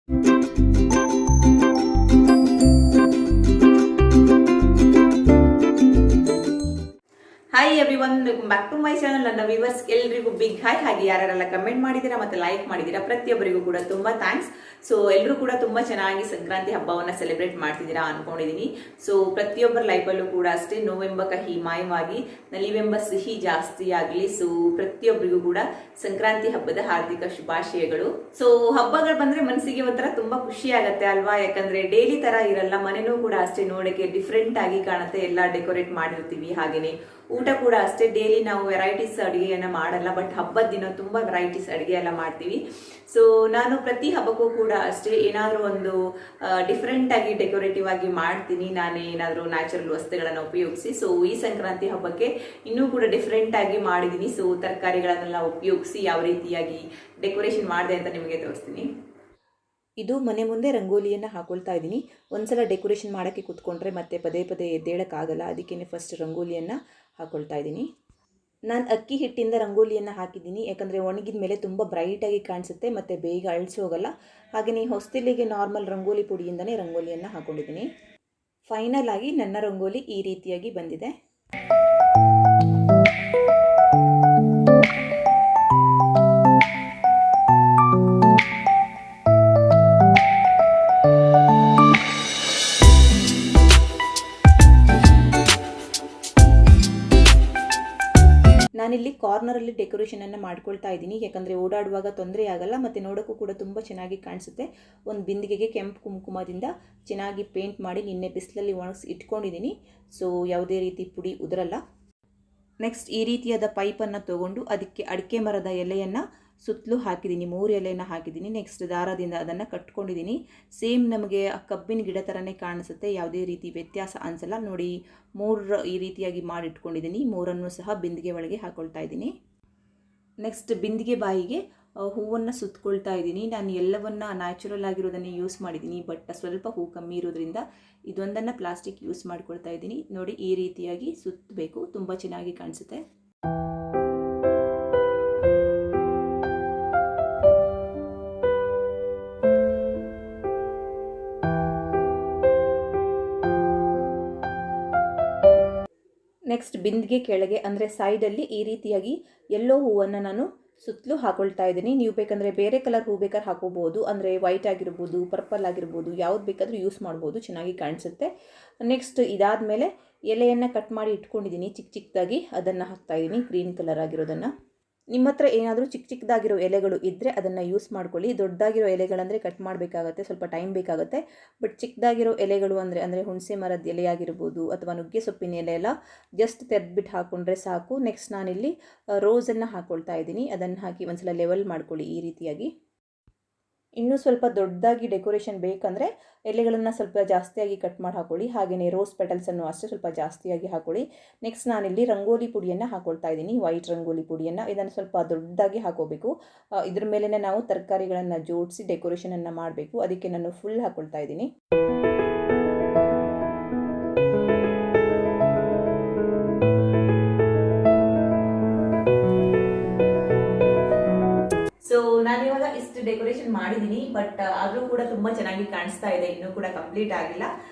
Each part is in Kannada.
Hi everyone, welcome back to my channel. ನನ್ನ ವ್ಯೂವರ್ಸ್ ಎಲ್ರಿಗೂ ಬಿಗ್ ಹಾಯ್. ಹಾಗೆ ಯಾರೆಲ್ಲ ಕಮೆಂಟ್ ಮಾಡಿದ್ದೀರಾ ಮತ್ತೆ ಲೈಕ್ ಮಾಡಿದ್ದೀರಾ ಪ್ರತಿಯೊಬ್ಬರಿಗೂ ಕೂಡ ತುಂಬಾ ಥ್ಯಾಂಕ್ಸ್. ಸೊ ಎಲ್ಲರೂ ಕೂಡ ತುಂಬಾ ಚೆನ್ನಾಗಿ ಸಂಕ್ರಾಂತಿ ಹಬ್ಬವನ್ನ ಸೆಲೆಬ್ರೇಟ್ ಮಾಡ್ತಿದ್ದೀರಾ ಅನ್ಕೊಂಡಿದೀನಿ. ಸೊ ಪ್ರತಿಯೊಬ್ಬರ ಲೈಫಲ್ಲೂ ಕೂಡ ಅಷ್ಟೇ ನೋವೆಂಬ ಕಹಿ ಮಾಯವಾಗಿ ನಲಿವೆಂಬ ಸಿಹಿ ಜಾಸ್ತಿ ಆಗಲಿ. ಸೊ ಪ್ರತಿಯೊಬ್ಬರಿಗೂ ಕೂಡ ಸಂಕ್ರಾಂತಿ ಹಬ್ಬದ ಹಾರ್ದಿಕ ಶುಭಾಶಯಗಳು. ಸೊ ಹಬ್ಬಗಳು ಬಂದ್ರೆ ಮನಸ್ಸಿಗೆ ಒಂಥರ ತುಂಬಾ ಖುಷಿ ಆಗತ್ತೆ ಅಲ್ವಾ? ಯಾಕಂದ್ರೆ ಡೈಲಿ ತರ ಇರಲ್ಲ, ಮನೆನೂ ಕೂಡ ಅಷ್ಟೇ ನೋಡಕ್ಕೆ ಡಿಫ್ರೆಂಟ್ ಆಗಿ ಕಾಣುತ್ತೆ. ಎಲ್ಲ ಡೆಕೋರೇಟ್ ಮಾಡಿರ್ತೀವಿ. ಹಾಗೇನೆ ಊಟ ಕೂಡ ಅಷ್ಟೇ ಡೈಲಿ ನಾವು ವೆರೈಟೀಸ್ ಅಡುಗೆಯನ್ನ ಮಾಡಲ್ಲ, ಬಟ್ ಹಬ್ಬದ ದಿನ ತುಂಬಾ ವೆರೈಟೀಸ್ ಅಡುಗೆ ಎಲ್ಲ ಮಾಡ್ತೀವಿ. ಸೊ ನಾನು ಪ್ರತಿ ಹಬ್ಬಕ್ಕೂ ಕೂಡ ಅಷ್ಟೇ ಏನಾದರೂ ಒಂದು ಡಿಫ್ರೆಂಟ್ ಆಗಿ ಡೆಕೋರೇಟಿವ್ ಆಗಿ ಮಾಡ್ತೀನಿ. ನಾನೇ ಏನಾದರೂ ನ್ಯಾಚುರಲ್ ವಸ್ತುಗಳನ್ನು ಉಪಯೋಗಿಸಿ. ಸೊ ಈ ಸಂಕ್ರಾಂತಿ ಹಬ್ಬಕ್ಕೆ ಇನ್ನೂ ಕೂಡ ಡಿಫ್ರೆಂಟ್ ಆಗಿ ಮಾಡಿದ್ದೀನಿ. ಸೊ ತರಕಾರಿಗಳನ್ನೆಲ್ಲ ಉಪಯೋಗಿಸಿ ಯಾವ ರೀತಿಯಾಗಿ ಡೆಕೋರೇಷನ್ ಮಾಡಿದೆ ಅಂತ ನಿಮಗೆ ತೋರಿಸ್ತೀನಿ. ಇದು ಮನೆ ಮುಂದೆ ರಂಗೋಲಿಯನ್ನು ಹಾಕೊಳ್ತಾ ಇದ್ದೀನಿ. ಒಂದ್ಸಲ ಡೆಕೋರೇಷನ್ ಮಾಡೋಕ್ಕೆ ಕೂತ್ಕೊಂಡ್ರೆ ಮತ್ತೆ ಪದೇ ಪದೇ ಎದ್ದೇಳಕ್ಕಾಗಲ್ಲ, ಅದಕ್ಕೇ ಫಸ್ಟ್ ರಂಗೋಲಿಯನ್ನು ಹಾಕೊಳ್ತಾ ಇದ್ದೀನಿ. ನಾನು ಅಕ್ಕಿ ಹಿಟ್ಟಿಂದ ರಂಗೋಲಿಯನ್ನು ಹಾಕಿದ್ದೀನಿ, ಯಾಕಂದರೆ ಒಣಗಿದ ಮೇಲೆ ತುಂಬ ಬ್ರೈಟಾಗಿ ಕಾಣಿಸುತ್ತೆ ಮತ್ತು ಬೇಗ ಅಳಿಸಿ ಹೋಗಲ್ಲ. ಹಾಗೆಯೇ ಹೊಸ್ತಿಲಿಗೆ ನಾರ್ಮಲ್ ರಂಗೋಲಿ ಪುಡಿಯಿಂದನೇ ರಂಗೋಲಿಯನ್ನು ಹಾಕೊಂಡಿದ್ದೀನಿ. ಫೈನಲ್ ಆಗಿ ನನ್ನ ರಂಗೋಲಿ ಈ ರೀತಿಯಾಗಿ ಬಂದಿದೆ. ನಾನಿಲ್ಲಿ ಕಾರ್ನರಲ್ಲಿ ಡೆಕೋರೇಷನನ್ನು ಮಾಡ್ಕೊಳ್ತಾ ಇದ್ದೀನಿ, ಯಾಕಂದರೆ ಓಡಾಡುವಾಗ ತೊಂದರೆ ಆಗಲ್ಲ ಮತ್ತು ನೋಡೋಕ್ಕೂ ಕೂಡ ತುಂಬ ಚೆನ್ನಾಗಿ ಕಾಣಿಸುತ್ತೆ. ಒಂದು ಬಿಂದಿಗೆಗೆ ಕೆಂಪು ಕುಂಕುಮದಿಂದ ಚೆನ್ನಾಗಿ ಪೇಂಟ್ ಮಾಡಿ ನಿನ್ನೆ ಬಿಸಿಲಲ್ಲಿ ಒಣಗಿಸಿ ಇಟ್ಕೊಂಡಿದ್ದೀನಿ. ಸೊ ಯಾವುದೇ ರೀತಿ ಪುಡಿ ಉದುರಲ್ಲ. ನೆಕ್ಸ್ಟ್ ಈ ರೀತಿಯಾದ ಪೈಪನ್ನು ತೊಗೊಂಡು ಅದಕ್ಕೆ ಅಡಿಕೆ ಮರದ ಎಲೆಯನ್ನು ಸುತ್ತಲೂ ಹಾಕಿದ್ದೀನಿ, 3 ಎಲೆಯನ್ನು ಹಾಕಿದ್ದೀನಿ. ನೆಕ್ಸ್ಟ್ ದಾರದಿಂದ ಅದನ್ನು ಕಟ್ಕೊಂಡಿದ್ದೀನಿ. ಸೇಮ್ ನಮಗೆ ಕಬ್ಬಿನ ಗಿಡ ಥರನೇ ಕಾಣಿಸುತ್ತೆ, ಯಾವುದೇ ರೀತಿ ವ್ಯತ್ಯಾಸ ಅನಿಸಲ್ಲ. ನೋಡಿ 3 ಈ ರೀತಿಯಾಗಿ ಮಾಡಿ ಇಟ್ಕೊಂಡಿದ್ದೀನಿ. 3 ಸಹ ಬಿಂದಿಗೆ ಒಳಗೆ ಹಾಕೊಳ್ತಾ ಇದ್ದೀನಿ. ನೆಕ್ಸ್ಟ್ ಬಿಂದಿಗೆ ಬಾಯಿಗೆ ಹೂವನ್ನು ಸುತ್ತಕೊಳ್ತಾ ಇದ್ದೀನಿ. ನಾನು ಎಲ್ಲವನ್ನ ನ್ಯಾಚುರಲ್ ಆಗಿರೋದನ್ನೇ ಯೂಸ್ ಮಾಡಿದ್ದೀನಿ, ಬಟ್ ಸ್ವಲ್ಪ ಹೂ ಕಮ್ಮಿ ಇರೋದ್ರಿಂದ ಇದೊಂದನ್ನು ಪ್ಲಾಸ್ಟಿಕ್ ಯೂಸ್ ಮಾಡ್ಕೊಳ್ತಾ ಇದ್ದೀನಿ. ನೋಡಿ ಈ ರೀತಿಯಾಗಿ ಸುತ್ತಬೇಕು, ತುಂಬ ಚೆನ್ನಾಗಿ ಕಾಣಿಸುತ್ತೆ. ನೆಕ್ಸ್ಟ್ ಬಿಂದಿಗೆ ಕೆಳಗೆ ಅಂದರೆ ಸೈಡಲ್ಲಿ ಈ ರೀತಿಯಾಗಿ ಎಲ್ಲೋ ಹೂವನ್ನು ನಾನು ಸುತ್ತಲೂ ಹಾಕೊಳ್ತಾ ಇದ್ದೀನಿ. ನೀವು ಬೇಕಂದರೆ ಬೇರೆ ಕಲರ್ ಹೂ ಬೇಕಾದ್ರೆ ಹಾಕೋಬೋದು, ಅಂದರೆ ವೈಟ್ ಆಗಿರ್ಬೋದು, ಪರ್ಪಲ್ ಆಗಿರ್ಬೋದು, ಯಾವ್ದು ಬೇಕಾದರೂ ಯೂಸ್ ಮಾಡ್ಬೋದು, ಚೆನ್ನಾಗಿ ಕಾಣಿಸುತ್ತೆ. ನೆಕ್ಸ್ಟ್ ಇದಾದಮೇಲೆ ಎಲೆಯನ್ನು ಕಟ್ ಮಾಡಿ ಇಟ್ಕೊಂಡಿದ್ದೀನಿ ಚಿಕ್ಕ ಚಿಕ್ಕದಾಗಿ, ಅದನ್ನು ಹಾಕ್ತಾಯಿದ್ದೀನಿ, ಗ್ರೀನ್ ಕಲರ್ ಆಗಿರೋದನ್ನು. ನಿಮ್ಮ ಹತ್ರ ಏನಾದರೂ ಚಿಕ್ಕ ಚಿಕ್ಕದಾಗಿರೋ ಎಲೆಗಳು ಇದ್ದರೆ ಅದನ್ನು ಯೂಸ್ ಮಾಡ್ಕೊಳ್ಳಿ. ದೊಡ್ಡದಾಗಿರೋ ಎಲೆಗಳಂದರೆ ಕಟ್ ಮಾಡಬೇಕಾಗತ್ತೆ, ಸ್ವಲ್ಪ ಟೈಮ್ ಬೇಕಾಗುತ್ತೆ. ಬಟ್ ಚಿಕ್ಕದಾಗಿರೋ ಎಲೆಗಳು ಅಂದರೆ ಹುಣಸೆ ಮರದ ಎಲೆ ಆಗಿರ್ಬೋದು ಅಥವಾ ನುಗ್ಗೆ ಸೊಪ್ಪಿನ ಎಲೆ ಎಲ್ಲ ಜಸ್ಟ್ ತೆರೆದ್ಬಿಟ್ಟು ಹಾಕ್ಕೊಂಡ್ರೆ ಸಾಕು. ನೆಕ್ಸ್ಟ್ ನಾನಿಲ್ಲಿ ರೋಸನ್ನು ಹಾಕ್ಕೊಳ್ತಾ ಇದ್ದೀನಿ. ಅದನ್ನು ಹಾಕಿ ಒಂದ್ಸಲ ಲೆವೆಲ್ ಮಾಡ್ಕೊಳ್ಳಿ ಈ ರೀತಿಯಾಗಿ. ಇನ್ನೂ ಸ್ವಲ್ಪ ದೊಡ್ಡದಾಗಿ ಡೆಕೋರೇಷನ್ ಬೇಕಂದರೆ ಎಲೆಗಳನ್ನು ಸ್ವಲ್ಪ ಜಾಸ್ತಿಯಾಗಿ ಕಟ್ ಮಾಡಿ ಹಾಕೊಳ್ಳಿ. ಹಾಗೆಯೇ ರೋಸ್ ಪೆಟಲ್ಸನ್ನು ಅಷ್ಟೇ ಸ್ವಲ್ಪ ಜಾಸ್ತಿಯಾಗಿ ಹಾಕೊಳ್ಳಿ. ನೆಕ್ಸ್ಟ್ ನಾನಿಲ್ಲಿ ರಂಗೋಲಿ ಪುಡಿಯನ್ನು ಹಾಕೊಳ್ತಾ ಇದ್ದೀನಿ, ವೈಟ್ ರಂಗೋಲಿ ಪುಡಿಯನ್ನು. ಇದನ್ನು ಸ್ವಲ್ಪ ದೊಡ್ಡದಾಗಿ ಹಾಕೋಬೇಕು. ಇದ್ರ ಮೇಲೇ ನಾವು ತರಕಾರಿಗಳನ್ನು ಜೋಡಿಸಿ ಡೆಕೋರೇಷನನ್ನು ಮಾಡಬೇಕು, ಅದಕ್ಕೆ ನಾನು ಫುಲ್ ಹಾಕೊಳ್ತಾ ಇದ್ದೀನಿ. ಸೊ ನಾನಿವಾಗ ಇಷ್ಟು ಡೆಕೋರೇಷನ್ ಮಾಡಿದ್ದೀನಿ, ಬಟ್ ಆದರೂ ಕೂಡ ತುಂಬ ಚೆನ್ನಾಗಿ ಕಾಣಿಸ್ತಾ ಇದೆ. ಇನ್ನೂ ಕೂಡ ಕಂಪ್ಲೀಟ್ ಆಗಿಲ್ಲ.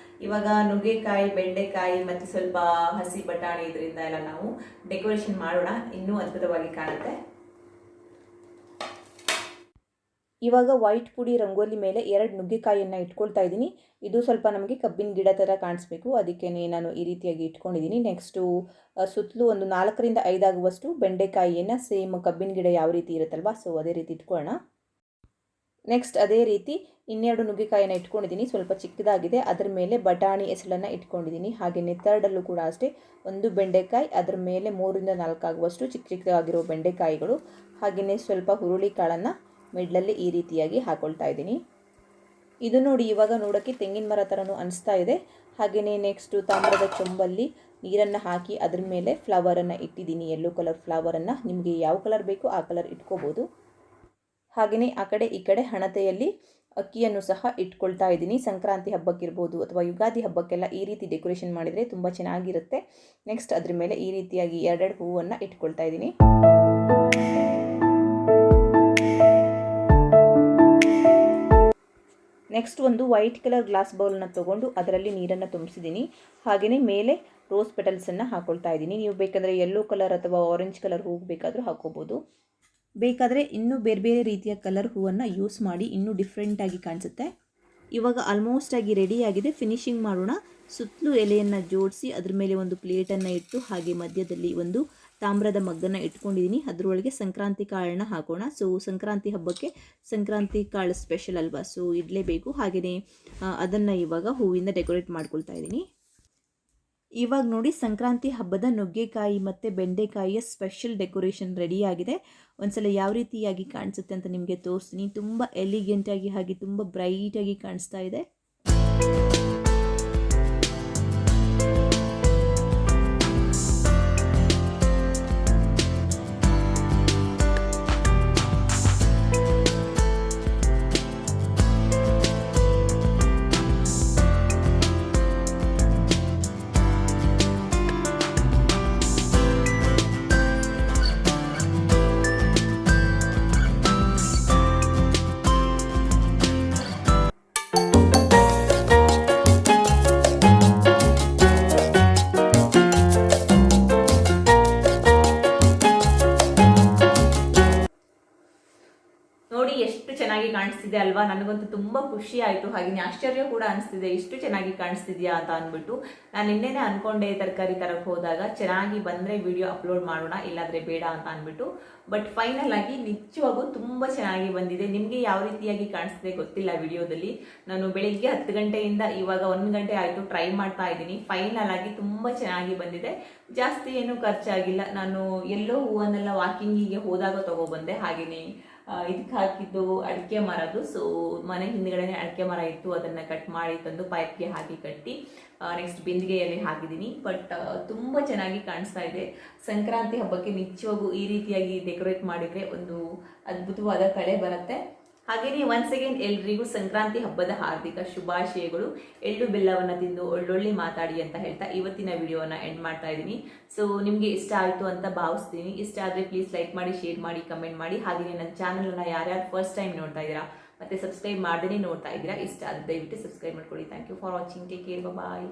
ಇವಾಗ ನುಗ್ಗೆಕಾಯಿ, ಬೆಂಡೆಕಾಯಿ ಮತ್ತು ಸ್ವಲ್ಪ ಹಸಿ ಬಟಾಣಿ ಇದರಿಂದ ಎಲ್ಲ ನಾವು ಡೆಕೋರೇಷನ್ ಮಾಡೋಣ, ಇನ್ನೂ ಅದ್ಭುತವಾಗಿ ಕಾಣುತ್ತೆ. ಇವಾಗ ವೈಟ್ ಪುಡಿ ರಂಗೋಲಿ ಮೇಲೆ 2 ನುಗ್ಗೆಕಾಯಿಯನ್ನು ಇಟ್ಕೊಳ್ತಾ ಇದ್ದೀನಿ. ಇದು ಸ್ವಲ್ಪ ನಮಗೆ ಕಬ್ಬಿನ ಗಿಡ ಥರ ಕಾಣಿಸ್ಬೇಕು, ಅದಕ್ಕೇ ನಾನು ಈ ರೀತಿಯಾಗಿ ಇಟ್ಕೊಂಡಿದ್ದೀನಿ. ನೆಕ್ಸ್ಟು ಸುತ್ತಲೂ ಒಂದು 4ರಿಂದ 5 ಆಗುವಷ್ಟು ಬೆಂಡೆಕಾಯಿಯನ್ನು ಸೇಮ್ ಕಬ್ಬಿನ ಗಿಡ ಯಾವ ರೀತಿ ಇರುತ್ತಲ್ವ, ಸೊ ಅದೇ ರೀತಿ ಇಟ್ಕೊಳ್ಳೋಣ. ನೆಕ್ಸ್ಟ್ ಅದೇ ರೀತಿ 2 ನುಗ್ಗೆಕಾಯಿಯನ್ನು ಇಟ್ಕೊಂಡಿದ್ದೀನಿ, ಸ್ವಲ್ಪ ಚಿಕ್ಕದಾಗಿದೆ. ಅದರ ಮೇಲೆ ಬಟಾಣಿ ಎಸಳನ್ನು ಇಟ್ಕೊಂಡಿದ್ದೀನಿ. ಹಾಗೆಯೇ ಥರ್ಡಲ್ಲೂ ಕೂಡ ಅಷ್ಟೇ 1 ಬೆಂಡೆಕಾಯಿ, ಅದರ ಮೇಲೆ 3ರಿಂದ 4 ಆಗುವಷ್ಟು ಚಿಕ್ಕ ಚಿಕ್ಕದಾಗಿರೋ ಬೆಂಡೆಕಾಯಿಗಳು. ಹಾಗೆಯೇ ಸ್ವಲ್ಪ ಹುರುಳಿ ಕಾಳನ್ನು ಮಿಡ್ಲಲ್ಲಿ ಈ ರೀತಿಯಾಗಿ ಹಾಕೊಳ್ತಾ ಇದ್ದೀನಿ. ಇದು ನೋಡಿ ಇವಾಗ ನೋಡೋಕ್ಕೆ ತೆಂಗಿನ ಮರ ಥರನೂ ಅನಿಸ್ತಾ ಇದೆ. ಹಾಗೆಯೇ ನೆಕ್ಸ್ಟು ತಾಮ್ರದ ಚೊಂಬಲ್ಲಿ ನೀರನ್ನು ಹಾಕಿ ಅದ್ರ ಮೇಲೆ ಫ್ಲವರನ್ನು ಇಟ್ಟಿದ್ದೀನಿ, ಯೆಲ್ಲೋ ಕಲರ್ ಫ್ಲವರನ್ನು. ನಿಮಗೆ ಯಾವ ಕಲರ್ ಬೇಕೋ ಆ ಕಲರ್ ಇಟ್ಕೋಬೋದು. ಹಾಗೆಯೇ ಆ ಕಡೆ ಈ ಕಡೆ ಹಣತೆಯಲ್ಲಿ ಅಕ್ಕಿಯನ್ನು ಸಹ ಇಟ್ಕೊಳ್ತಾ ಇದ್ದೀನಿ. ಸಂಕ್ರಾಂತಿ ಹಬ್ಬಕ್ಕಿರ್ಬೋದು ಅಥವಾ ಯುಗಾದಿ ಹಬ್ಬಕ್ಕೆಲ್ಲ ಈ ರೀತಿ ಡೆಕೋರೇಷನ್ ಮಾಡಿದರೆ ತುಂಬ ಚೆನ್ನಾಗಿರುತ್ತೆ. ನೆಕ್ಸ್ಟ್ ಅದ್ರ ಮೇಲೆ ಈ ರೀತಿಯಾಗಿ 2 ಹೂವನ್ನು ಇಟ್ಕೊಳ್ತಾ ಇದ್ದೀನಿ. ನೆಕ್ಸ್ಟ್ ಒಂದು ವೈಟ್ ಕಲರ್ ಗ್ಲಾಸ್ ಬೌಲನ್ನು ತೊಗೊಂಡು ಅದರಲ್ಲಿ ನೀರನ್ನು ತುಂಬಿಸಿದ್ದೀನಿ. ಹಾಗೆಯೇ ಮೇಲೆ ರೋಸ್ ಪೆಟಲ್ಸನ್ನು ಹಾಕ್ಕೊಳ್ತಾ ಇದ್ದೀನಿ. ನೀವು ಬೇಕಂದರೆ ಯೆಲ್ಲೋ ಕಲರ್ ಅಥವಾ ಆರೆಂಜ್ ಕಲರ್ ಹೂವು ಬೇಕಾದರೂ ಹಾಕೋಬೋದು. ಬೇಕಾದರೆ ಇನ್ನೂ ಬೇರೆ ಬೇರೆ ರೀತಿಯ ಕಲರ್ ಹೂವನ್ನು ಯೂಸ್ ಮಾಡಿ ಇನ್ನೂ ಡಿಫ್ರೆಂಟಾಗಿ ಕಾಣಿಸುತ್ತೆ. ಇವಾಗ ಆಲ್ಮೋಸ್ಟ್ ಆಗಿ ರೆಡಿ ಆಗಿದೆ. ಫಿನಿಶಿಂಗ್ ಮಾಡೋಣ. ಸುತ್ತಲೂ ಎಲೆಯನ್ನು ಜೋಡಿಸಿ ಅದ್ರ ಮೇಲೆ ಒಂದು ಪ್ಲೇಟನ್ನು ಇಟ್ಟು ಹಾಗೆ ಮಧ್ಯದಲ್ಲಿ ಒಂದು ತಾಮ್ರದ ಮಗ್ಗನ್ನು ಇಟ್ಕೊಂಡಿದ್ದೀನಿ. ಅದರೊಳಗೆ ಸಂಕ್ರಾಂತಿ ಕಾಳನ್ನ ಹಾಕೋಣ. ಸೊ ಸಂಕ್ರಾಂತಿ ಹಬ್ಬಕ್ಕೆ ಸಂಕ್ರಾಂತಿ ಕಾಳು ಸ್ಪೆಷಲ್ ಅಲ್ವಾ, ಸೊ ಇಡಲೇಬೇಕು. ಹಾಗೆಯೇ ಅದನ್ನು ಇವಾಗ ಹೂವಿಂದ ಡೆಕೋರೇಟ್ ಮಾಡ್ಕೊಳ್ತಾ ಇದ್ದೀನಿ. ಇವಾಗ ನೋಡಿ ಸಂಕ್ರಾಂತಿ ಹಬ್ಬದ ನುಗ್ಗೆಕಾಯಿ ಮತ್ತು ಬೆಂಡೆಕಾಯಿಯ ಸ್ಪೆಷಲ್ ಡೆಕೋರೇಷನ್ ರೆಡಿಯಾಗಿದೆ. ಒಂದ್ಸಲ ಯಾವ ರೀತಿಯಾಗಿ ಕಾಣಿಸುತ್ತೆ ಅಂತ ನಿಮಗೆ ತೋರಿಸ್ತೀನಿ. ತುಂಬ ಎಲಿಗೆಂಟಾಗಿ ಹಾಗೆ ತುಂಬ ಬ್ರೈಟಾಗಿ ಕಾಣಿಸ್ತಾ ಇದೆ. ನೋಡಿ ಎಷ್ಟು ಚೆನ್ನಾಗಿ ಕಾಣಿಸ್ತಿದೆ ಅಲ್ವಾ. ನನಗಂತೂ ತುಂಬ ಖುಷಿ ಆಯಿತು, ಹಾಗೆಯೇ ಆಶ್ಚರ್ಯ ಕೂಡ ಅನಿಸ್ತಿದೆ ಇಷ್ಟು ಚೆನ್ನಾಗಿ ಕಾಣಿಸ್ತಿದ್ಯಾ ಅಂತ ಅಂದ್ಬಿಟ್ಟು. ನಾನು ನಿನ್ನೆನೇ ಅಂದ್ಕೊಂಡೆ ತರಕಾರಿ ತರಕ್ಕೆ ಹೋದಾಗ ಚೆನ್ನಾಗಿ ಬಂದರೆ ವಿಡಿಯೋ ಅಪ್ಲೋಡ್ ಮಾಡೋಣ, ಇಲ್ಲಾಂದರೆ ಬೇಡ ಅಂತ ಅಂದ್ಬಿಟ್ಟು. ಬಟ್ ಫೈನಲ್ ಆಗಿ ನಿಜವಾಗೂ ತುಂಬ ಚೆನ್ನಾಗಿ ಬಂದಿದೆ. ನಿಮಗೆ ಯಾವ ರೀತಿಯಾಗಿ ಕಾಣಿಸ್ತಿದೆ ಗೊತ್ತಿಲ್ಲ ವಿಡಿಯೋದಲ್ಲಿ. ನಾನು ಬೆಳಿಗ್ಗೆ 10 ಗಂಟೆಯಿಂದ ಇವಾಗ 1 ಗಂಟೆ ಆಯಿತು ಟ್ರೈ ಮಾಡ್ತಾ ಇದ್ದೀನಿ. ಫೈನಲ್ ಆಗಿ ತುಂಬ ಚೆನ್ನಾಗಿ ಬಂದಿದೆ. ಜಾಸ್ತಿ ಏನೂ ಖರ್ಚಾಗಿಲ್ಲ. ನಾನು ಎಲ್ಲೋ ಹೂವನ್ನೆಲ್ಲ ವಾಕಿಂಗಿಗೆ ಹೋದಾಗ ತೊಗೊಬಂದೆ. ಹಾಗೆಯೇ ಇದಕ್ಕೆ ಹಾಕಿದ್ದು ಅಡಿಕೆ ಮರದು. ಸೊ ಮನೆ ಹಿಂದ್ಗಡೆನೆ ಅಡಿಕೆ ಮರ ಇತ್ತು, ಅದನ್ನು ಕಟ್ ಮಾಡಿ ತಂದು ಪೈಪ್ಗೆ ಹಾಕಿ ಕಟ್ಟಿ ನೆಕ್ಸ್ಟ್ ಬಿಂದಿಗೆಯಲ್ಲಿ ಹಾಕಿದ್ದೀನಿ. ಬಟ್ ತುಂಬ ಚೆನ್ನಾಗಿ ಕಾಣಿಸ್ತಾ ಇದೆ. ಸಂಕ್ರಾಂತಿ ಹಬ್ಬಕ್ಕೆ ನಿಜವಾಗೂ ಈ ರೀತಿಯಾಗಿ ಡೆಕೋರೇಟ್ ಮಾಡಿದರೆ ಒಂದು ಅದ್ಭುತವಾದ ಕಳೆ ಬರುತ್ತೆ. ಹಾಗೆಯೇ ಒನ್ಸ್ ಅಗೇನ್ ಎಲ್ರಿಗೂ ಸಂಕ್ರಾಂತಿ ಹಬ್ಬದ ಹಾರ್ದಿಕ ಶುಭಾಶಯಗಳು. ಎಳ್ಳು ಬೆಲ್ಲವನ್ನು ತಿಂದು ಒಳ್ಳೊಳ್ಳೆ ಮಾತಾಡಿ ಅಂತ ಹೇಳ್ತಾ ಇವತ್ತಿನ ವಿಡಿಯೋನ ಎಂಡ್ ಮಾಡ್ತಾ ಇದ್ದೀನಿ. ಸೊ ನಿಮಗೆ ಇಷ್ಟ ಆಯಿತು ಅಂತ ಭಾವಿಸ್ತೀನಿ. ಇಷ್ಟ ಆದರೆ ಪ್ಲೀಸ್ ಲೈಕ್ ಮಾಡಿ, ಶೇರ್ ಮಾಡಿ, ಕಮೆಂಟ್ ಮಾಡಿ. ಹಾಗೆಯೇ ನನ್ನ ಚಾನಲನ್ನು ಯಾರ್ಯಾರು ಫಸ್ಟ್ ಟೈಮ್ ನೋಡ್ತಾ ಇದ್ದೀರಾ ಮತ್ತು ಸಬ್ಸ್ಕ್ರೈಬ್ ಮಾಡದೇ ನೋಡ್ತಾ ಇದ್ದೀರಾ, ಇಷ್ಟ ಆದರೆ ದಯವಿಟ್ಟು ಸಬ್ಸ್ಕ್ರೈಬ್ ಮಾಡ್ಕೊಳ್ಳಿ. Thank you for watching. Take care. Bye.